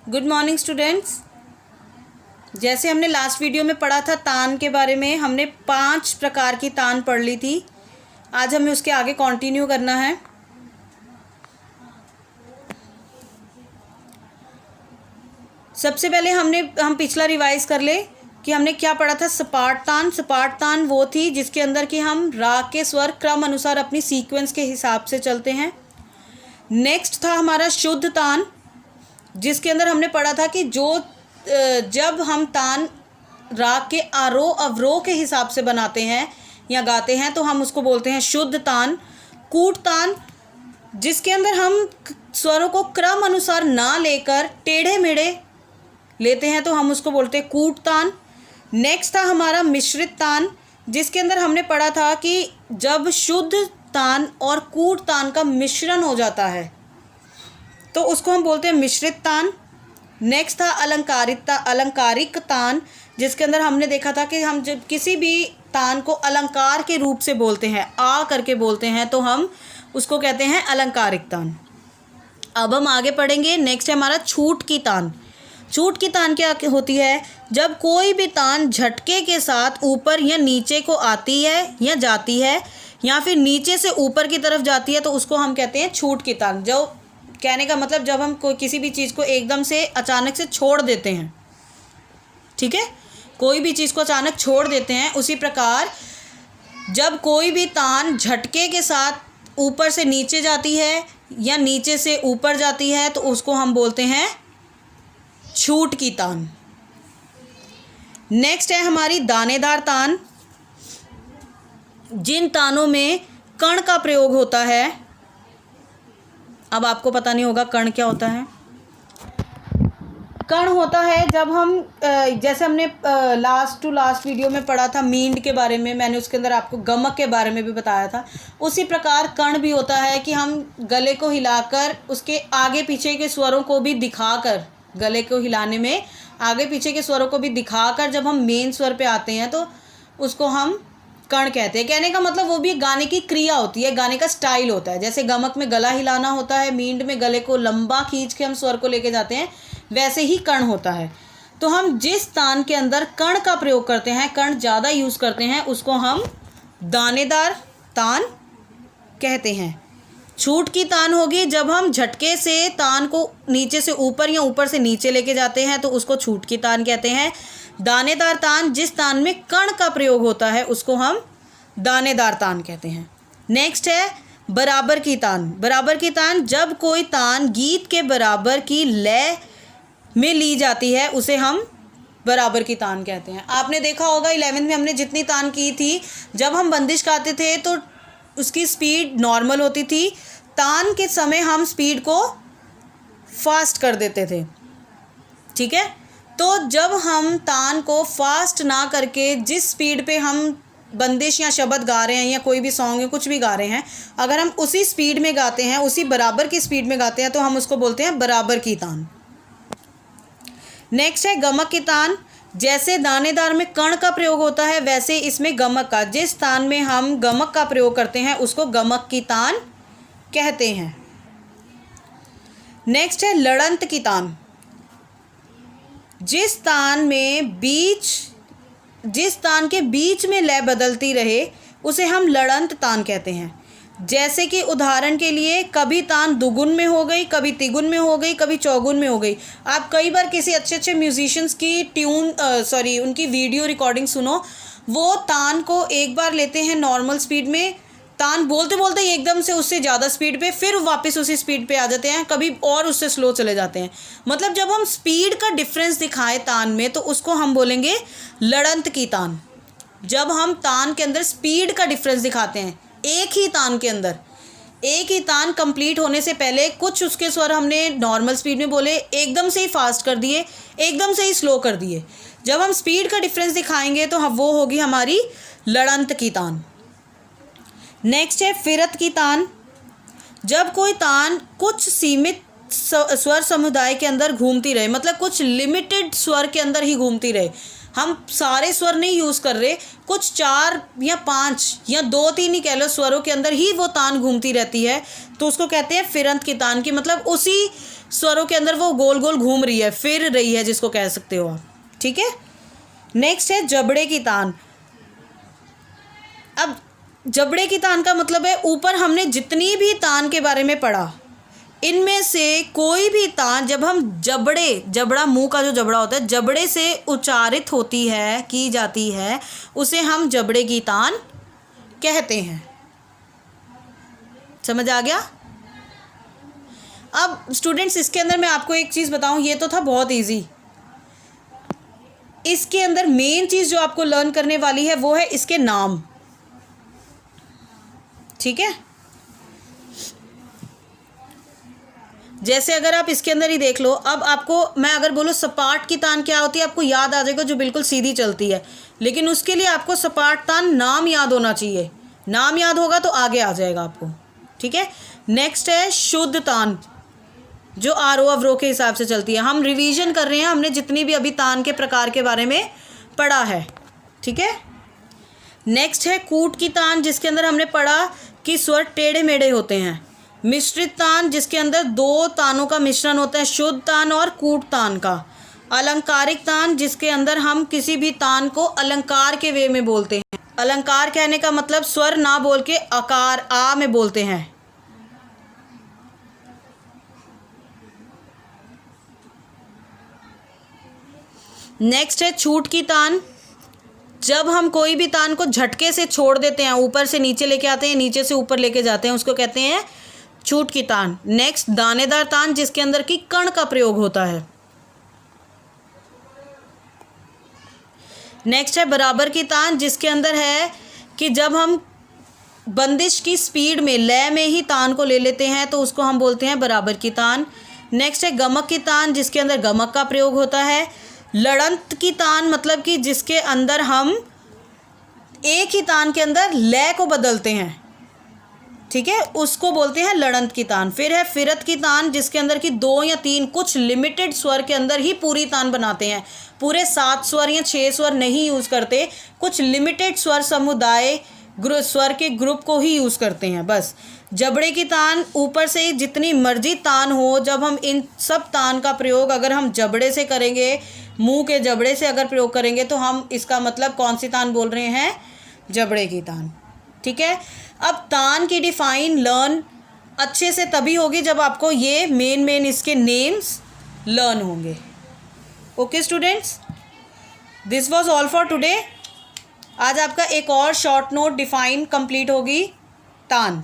Good morning students. जैसे हमने last video में पढ़ा था तान के बारे में, हमने 5 प्रकार की तान पढ़ ली थी। आज हमें उसके आगे कंटिन्यू करना है। सबसे पहले हम पिछला रिवाइज कर ले कि हमने क्या पढ़ा था। सपाट तान। सपाट तान वो थी जिसके अंदर कि हम राग के स्वर क्रम अनुसार अपनी सीक्वेंस के हिसाब से चलते हैं। नेक्स्ट था हमारा शुद्ध तान, जिसके अंदर हमने पढ़ा था कि जब हम तान राग के आरोह अवरोह के हिसाब से बनाते हैं या गाते हैं तो हम उसको बोलते हैं शुद्ध तान। कूट तान, जिसके अंदर हम स्वरों को क्रम अनुसार ना लेकर टेढ़े मेढ़े लेते हैं तो हम उसको बोलते हैं कूट तान। नेक्स्ट था हमारा मिश्रित तान, जिसके अंदर हमने पढ़ा था कि जब शुद्ध तान और कूट तान का मिश्रण हो जाता है तो उसको हम बोलते हैं मिश्रित तान। नेक्स्ट था अलंकारिक तान, जिसके अंदर हमने देखा था कि हम जब किसी भी तान को अलंकार के रूप से बोलते हैं, आ करके बोलते हैं, तो हम उसको कहते हैं अलंकारिक तान। अब हम आगे पढ़ेंगे। नेक्स्ट है हमारा छूट की तान। छूट की तान क्या होती है? जब कोई भी तान झटके के साथ ऊपर या नीचे को आती है या जाती है या फिर नीचे से ऊपर की तरफ जाती है तो उसको हम कहते हैं छूट की तान। जो कहने का मतलब जब हम किसी भी चीज़ को एकदम से अचानक से छोड़ देते हैं, ठीक है, कोई भी चीज़ को अचानक छोड़ देते हैं, उसी प्रकार जब कोई भी तान झटके के साथ ऊपर से नीचे जाती है या नीचे से ऊपर जाती है तो उसको हम बोलते हैं छूट की तान। नेक्स्ट है हमारी दानेदार तान। जिन तानों में कण का प्रयोग होता है, अब आपको पता नहीं होगा कण क्या होता है। कण होता है जब हम जैसे हमने लास्ट टू लास्ट वीडियो में पढ़ा था मींड के बारे में, मैंने उसके अंदर आपको गमक के बारे में भी बताया था। उसी प्रकार कण भी होता है कि हम गले को हिलाकर उसके आगे पीछे के स्वरों को भी दिखाकर, गले को हिलाने में आगे पीछे के स्वरों को भी दिखाकर जब हम मेन स्वर पे आते हैं तो उसको हम कण कहते हैं। कहने का मतलब वो भी गाने की क्रिया होती है, गाने का स्टाइल होता है। जैसे गमक में गला हिलाना होता है, मींड में गले को लंबा खींच के हम स्वर को लेके जाते हैं, वैसे ही कण होता है। तो हम जिस तान के अंदर कण का प्रयोग करते हैं, कण ज़्यादा यूज़ करते हैं, उसको हम दानेदार तान कहते हैं। छूट की तान होगी जब हम झटके से तान को नीचे से ऊपर या ऊपर से नीचे लेके जाते हैं तो उसको छूट की तान कहते हैं। दानेदार तान, जिस तान में कण का प्रयोग होता है, उसको हम दानेदार तान कहते हैं। नेक्स्ट है बराबर की तान। बराबर की तान, जब कोई तान गीत के बराबर की लय में ली जाती है उसे हम बराबर की तान कहते हैं। आपने देखा होगा 11वीं में हमने जितनी तान की थी, जब हम बंदिश गाते थे तो उसकी स्पीड नॉर्मल होती थी, तान के समय हम स्पीड को फास्ट कर देते थे, ठीक है। तो जब हम तान को फास्ट ना करके जिस स्पीड पे हम बंदिश या शब्द गा रहे हैं या कोई भी सॉन्ग या कुछ भी गा रहे हैं, अगर हम उसी स्पीड में गाते हैं, उसी बराबर की स्पीड में गाते हैं तो हम उसको बोलते हैं बराबर की तान। नेक्स्ट है गमक की तान। जैसे दानेदार में कण का प्रयोग होता है वैसे इसमें गमक का, जिस तान में हम गमक का प्रयोग करते हैं उसको गमक की तान कहते हैं। नेक्स्ट है लड़ंत की तान। जिस तान के बीच में लय बदलती रहे उसे हम लड़ंत तान कहते हैं। जैसे कि उदाहरण के लिए कभी तान दुगुन में हो गई, कभी तिगुन में हो गई, कभी चौगुन में हो गई। आप कई बार किसी अच्छे अच्छे म्यूजिशियंस की उनकी वीडियो रिकॉर्डिंग सुनो, वो तान को एक बार लेते हैं नॉर्मल स्पीड में, तान बोलते बोलते एकदम से उससे ज़्यादा स्पीड पे, फिर वापस उसी स्पीड पे आ जाते हैं, कभी और उससे स्लो चले जाते हैं। मतलब जब हम स्पीड का डिफरेंस दिखाएं तान में तो उसको हम बोलेंगे लड़ंत की तान। जब हम तान के अंदर स्पीड का डिफरेंस दिखाते हैं, एक ही तान के अंदर, एक ही तान कंप्लीट होने से पहले कुछ उसके स्वर हमने नॉर्मल स्पीड में बोले, एकदम से ही फास्ट कर दिए, एकदम से ही स्लो कर दिए, जब हम स्पीड का डिफरेंस दिखाएंगे तो वो होगी हमारी लड़ंत की तान। नेक्स्ट है फिरत की तान। जब कोई तान कुछ सीमित स्वर समुदाय के अंदर घूमती रहे, मतलब कुछ लिमिटेड स्वर के अंदर ही घूमती रहे, हम सारे स्वर नहीं यूज़ कर रहे, कुछ 4 या 5 या 2-3 ही कह लो स्वरों के अंदर ही वो तान घूमती रहती है, तो उसको कहते हैं फिरंत की तान, की मतलब उसी स्वरों के अंदर वो गोल गोल घूम रही है, फिर रही है, जिसको कह सकते हो आप। ठीक है, नेक्स्ट है जबड़े की तान। अब जबड़े की तान का मतलब है, ऊपर हमने जितनी भी तान के बारे में पढ़ा, इनमें से कोई भी तान जब हम जबड़ा मुंह का जो जबड़ा होता है, जबड़े से उच्चारित होती है, की जाती है, उसे हम जबड़े की तान कहते हैं। समझ आ गया? अब स्टूडेंट्स, इसके अंदर मैं आपको एक चीज़ बताऊं, ये तो था बहुत इजी। इसके अंदर मेन चीज़ जो आपको लर्न करने वाली है वो है इसके नाम। ठीक है, जैसे अगर आप इसके अंदर ही देख लो, अब आपको मैं अगर बोलूँ सपाट की तान क्या होती है, आपको याद आ जाएगा, जो बिल्कुल सीधी चलती है, लेकिन उसके लिए आपको सपाट तान नाम याद होना चाहिए। नाम याद होगा तो आगे आ जाएगा आपको। ठीक है, नेक्स्ट है शुद्ध तान, जो आरोह अवरोह के हिसाब से चलती है। हम रिवीजन कर रहे हैं, हमने जितनी भी अभी तान के प्रकार के बारे में पढ़ा है। ठीक है, नेक्स्ट है कूट की तान, जिसके अंदर हमने पढ़ा कि स्वर टेढ़े मेढ़े होते हैं। मिश्रित तान, जिसके अंदर 2 तानों का मिश्रण होता है, शुद्ध तान और कूट तान का। अलंकारिक तान, जिसके अंदर हम किसी भी तान को अलंकार के वे में बोलते हैं। अलंकार कहने का मतलब स्वर ना बोल के आकार आ में बोलते हैं। नेक्स्ट है छूट की तान, जब हम कोई भी तान को झटके से छोड़ देते हैं, ऊपर से नीचे लेके आते हैं, नीचे से ऊपर लेके जाते हैं, उसको कहते हैं छूट की तान। नेक्स्ट दानेदार तान, जिसके अंदर की कण का प्रयोग होता है। नेक्स्ट है बराबर की तान, जिसके अंदर है कि जब हम बंदिश की स्पीड में, लय में ही तान को ले लेते हैं, तो उसको हम बोलते हैं बराबर की तान। नेक्स्ट है गमक की तान, जिसके अंदर गमक का प्रयोग होता है। लड़ंत की तान, मतलब कि जिसके अंदर हम एक ही तान के अंदर लय को बदलते हैं। ठीक है, उसको बोलते हैं लड़ंत की तान। फिर है फिरत की तान, जिसके अंदर की 2 या 3 कुछ लिमिटेड स्वर के अंदर ही पूरी तान बनाते हैं। पूरे 7 स्वर या 6 स्वर नहीं यूज़ करते, कुछ लिमिटेड स्वर समुदाय स्वर के ग्रुप को ही यूज़ करते हैं बस। जबड़े की तान, ऊपर से जितनी मर्जी तान हो, जब हम इन सब तान का प्रयोग अगर हम जबड़े से करेंगे, मुंह के जबड़े से अगर प्रयोग करेंगे, तो हम इसका मतलब कौन सी तान बोल रहे हैं? जबड़े की तान। ठीक है, अब तान की डिफाइन लर्न अच्छे से तभी होगी जब आपको ये मेन इसके नेम्स लर्न होंगे। Okay students, this was all for today. आज आपका एक और शॉर्ट नोट डिफाइन कंप्लीट होगी, तान।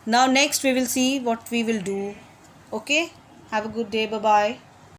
Now next we will see what we will do. Okay, have a good day, bye bye.